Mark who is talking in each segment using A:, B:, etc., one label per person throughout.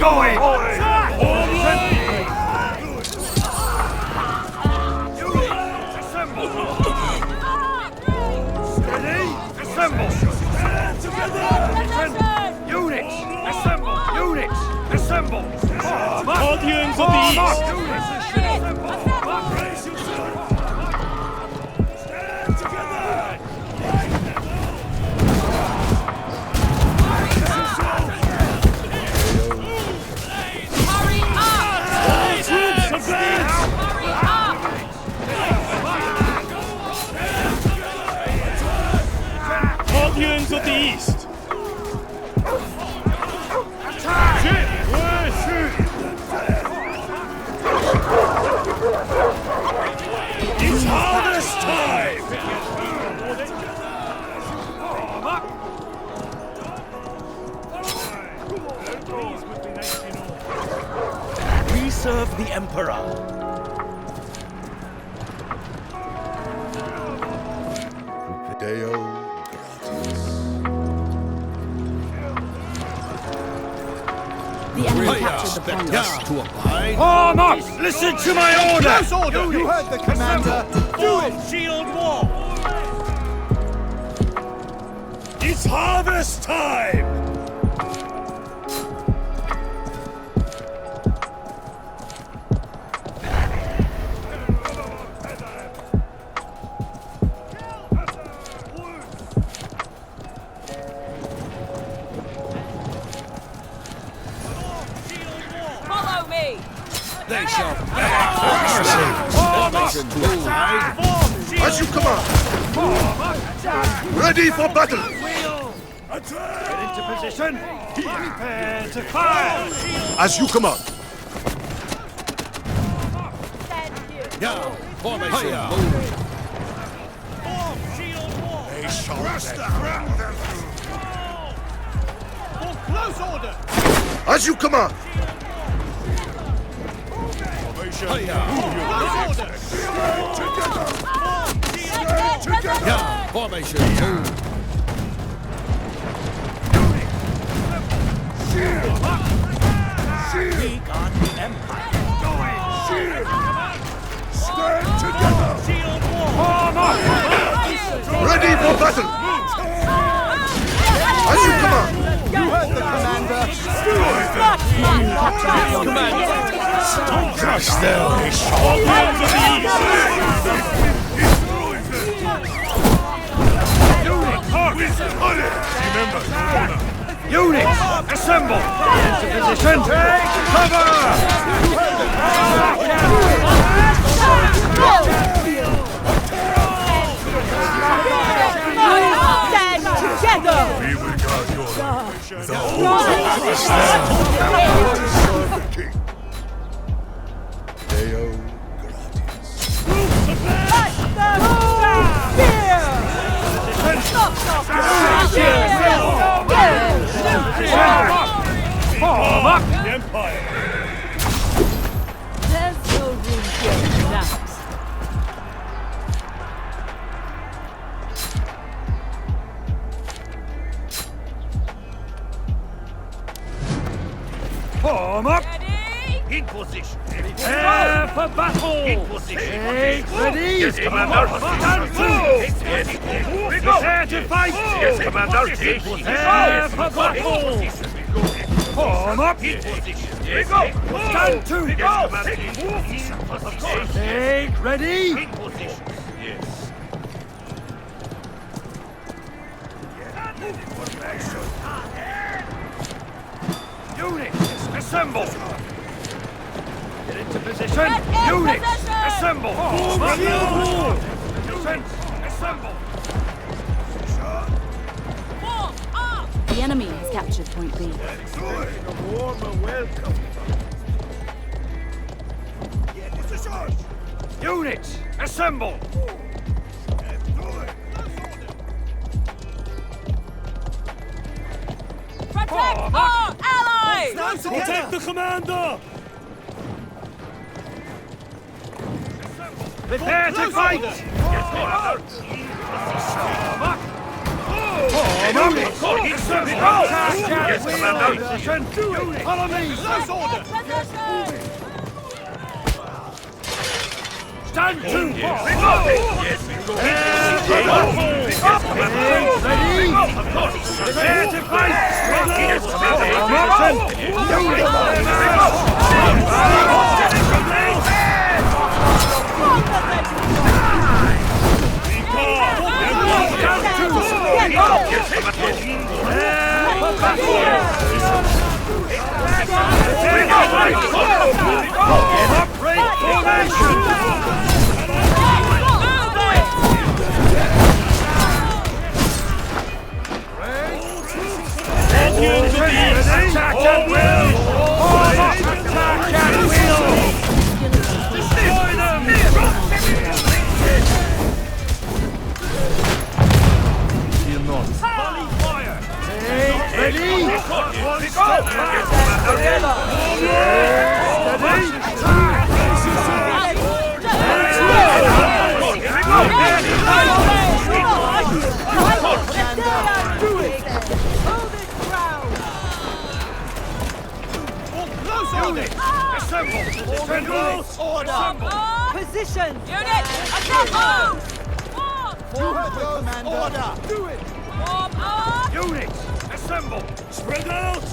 A: Going! Assemble! Steady! Assemble! Stand together! Units! Assemble! Units! Assemble!
B: Guardians of the East!
A: Stand together!
C: Hurry up!
B: Troops advance!
C: Hurry up!
B: Guardians of the East! It's harvest time!
D: We serve the Emperor.
E: Deo
F: The enemy captured the point.
D: to abide.
A: Arm up! Listen to my order!
D: Close order! You heard the commander. Do it!
B: Shield wall! It's harvest time!
C: Follow me!
D: They shall
E: As you command! Ready for battle!
A: Get into position! Prepare to fire!
E: As you command!
D: Now, formation. Move.
E: They shall
D: For close order.
E: As you command!
D: Close order. Now, formation. Move. We guard the Empire.
E: Stand together!
A: Arm up!
E: Ready for battle! As you command!
D: You heard the commander.
B: Crush them! Guardians of the East!
A: Units! Assemble! Get into position! Take cover!
C: Stand together!
E: We will guard your with our king. Deo
A: Form up!
B: The Empire!
F: There's no room here for that.
A: Form up!
C: Ready?
A: In position! Prepare for battle! In position! Ready? Yes, Commander! Stand to! Yes, prepare to fight! Yes, Commander! Prepare for battle! Form up! In position! Yes, stand to! Yes, Commander! Take ready! In position! Yes. Units, assemble! Get into position!
C: Get in
A: Units,
C: position!
A: assemble! Form up! Position, assemble!
C: Form up!
F: The enemy has captured point B.
A: A warmer welcome! Units, assemble!
C: Protect our allies!
B: Protect the commander!
A: Prepare to fight! Yes, Commander.
B: Follow me! Close order!
A: Stand to! Yes, prepare to fight! Yes, Attack at will! Attack at will! Destroy them! Fear not. Volley fire! Ready? Assemble! Order!
C: Position! Unit! Assemble!
D: You heard the commander. Order. Do it.
C: Form up!
A: Units! Assemble!
B: Spread out!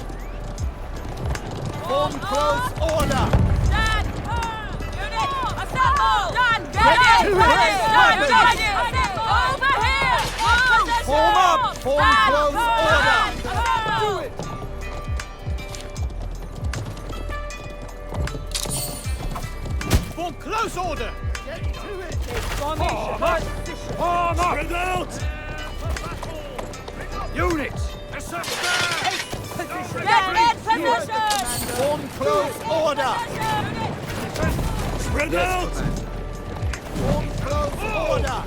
D: Form close. Order.
C: Stand firm! Unit! Assemble! Stand
D: Ready.
C: ready!
D: Ready.
C: Ready! Over here! Position!
D: Form up. Form
C: Stand
D: close.
C: firm!
D: Order.
C: Assemble!
D: Do it.
B: Form close order!
A: Form up!
B: Spread out!
A: Units! Assemble!
C: Get in position!
D: Form close. Order.
B: Spread out!
D: Form close. Order.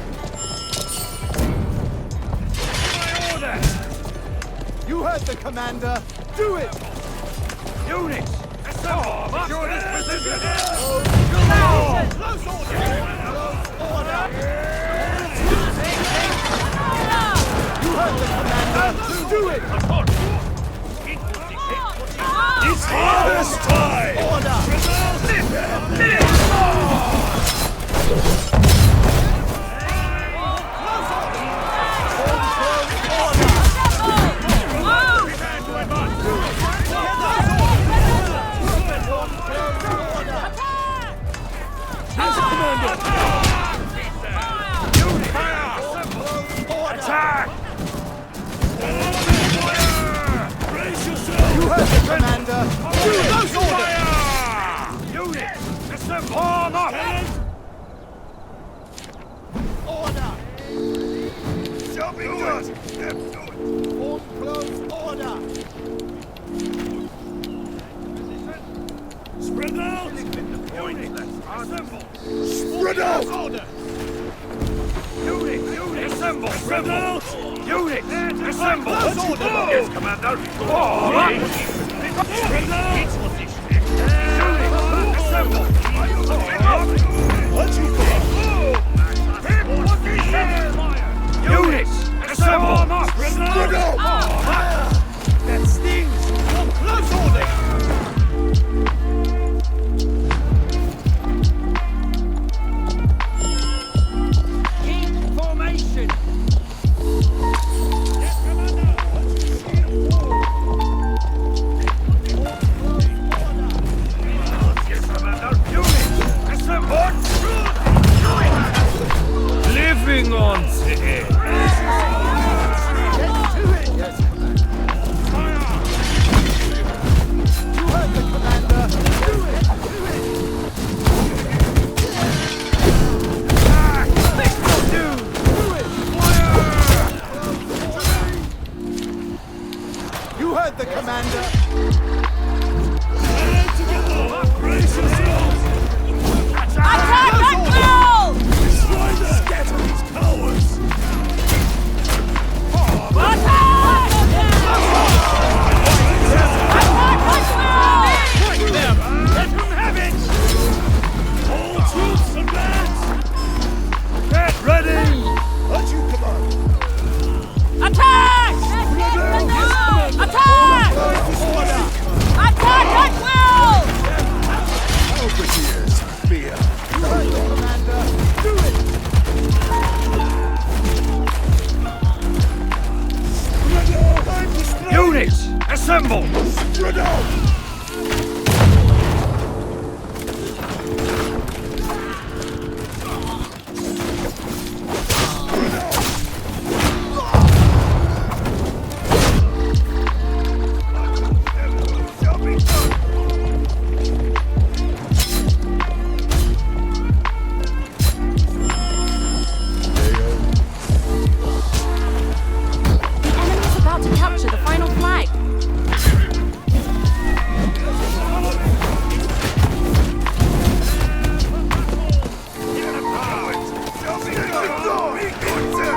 A: My order!
D: You heard the commander. Do it.
A: Units! Assemble! Secure this position!
B: Close order!
D: Order. You heard the commander. Do it.
B: It's harvest time!
D: Order.
A: Attack!
B: Brace yourself!
D: You heard the commander.
B: Close order!
A: Units! Assemble! Form up!
D: Order.
E: Shall be done!
D: Form close. Order.
B: Spread out!
A: Units! Assemble!
E: Spread out!
B: Order!
A: Units! Assemble!
B: Spread out!
A: Units! Assemble!
B: Close order!
A: Yes, Commander! Form up!
B: Spread out!
A: Units! Assemble!
B: What you got?
A: Units! Assemble!
B: Spread out!
A: That stings!
B: Close order!
A: Keep formation!
B: Yes, Commander! Spread out!
E: Shall be done!
F: The enemy is about to capture the final flag.
E: Shall be done! Be good, sir!